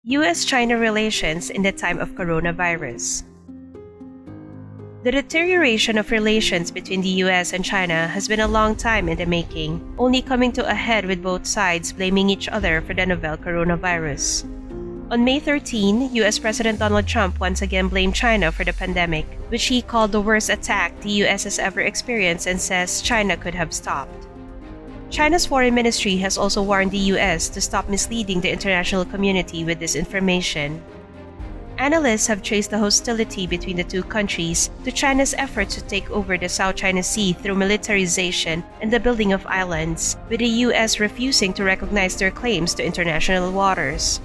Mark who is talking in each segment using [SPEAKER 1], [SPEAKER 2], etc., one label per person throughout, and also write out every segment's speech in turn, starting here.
[SPEAKER 1] US-China relations in the time of coronavirus. The deterioration of relations between the US and China has been a long time in the making, only coming to a head with both sides blaming each other for the novel coronavirus. On May 13, US President Donald Trump once again blamed China for the pandemic, which he called the worst attack the US has ever experienced and says China could have stopped. China's foreign ministry has also warned the US to stop misleading the international community with this information. Analysts have traced the hostility between the two countries to China's efforts to take over the South China Sea through militarization and the building of islands, with the US refusing to recognize their claims to international waters.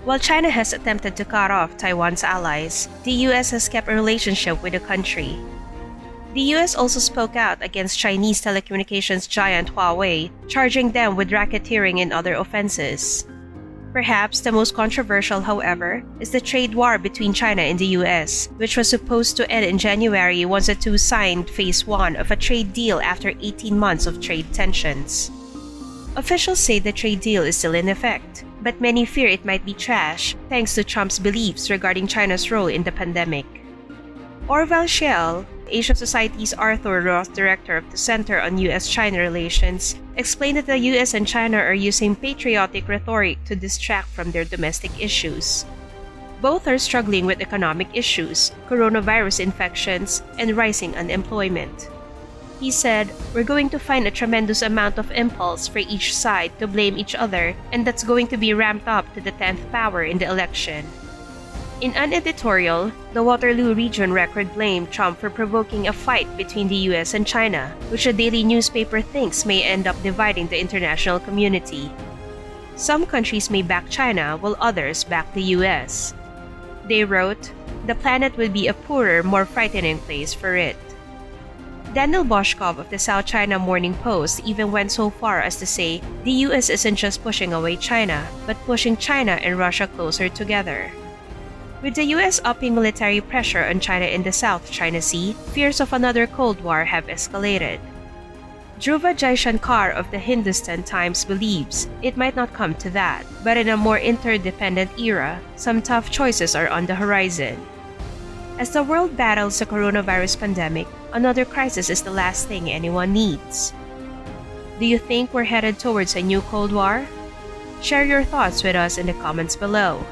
[SPEAKER 1] While China has attempted to cut off Taiwan's allies, the US has kept a relationship with the country. The US also spoke out against Chinese telecommunications giant Huawei, charging them with racketeering and other offenses. Perhaps the most controversial, however, is the trade war between China and the US, which was supposed to end in January once the two signed Phase 1 of a trade deal after 18 months of trade tensions. Officials say the trade deal is still in effect, but many fear it might be trash thanks to Trump's beliefs regarding China's role in the pandemic. Orval Schell, Asia Society's Arthur Roth director of the Center on US-China Relations, explained that the US and China are using patriotic rhetoric to distract from their domestic issues. Both are struggling with economic issues, coronavirus infections, and rising unemployment. He said, "We're going to find a tremendous amount of impulse for each side to blame each other, and that's going to be ramped up to the 10th power in the election." In an editorial, the Waterloo Region Record blamed Trump for provoking a fight between the US and China, which a daily newspaper thinks may end up dividing the international community. Some countries may back China while others back the US. They wrote, "The planet would be a poorer, more frightening place for it." Daniel Boshkov of the South China Morning Post even went so far as to say the US isn't just pushing away China, but pushing China and Russia closer together. With the US upping military pressure on China in the South China Sea, fears of another Cold War have escalated. Dhruva Jaishankar of the Hindustan Times believes it might not come to that, but in a more interdependent era, some tough choices are on the horizon. As the world battles the coronavirus pandemic, another crisis is the last thing anyone needs. Do you think we're headed towards a new Cold War? Share your thoughts with us in the comments below.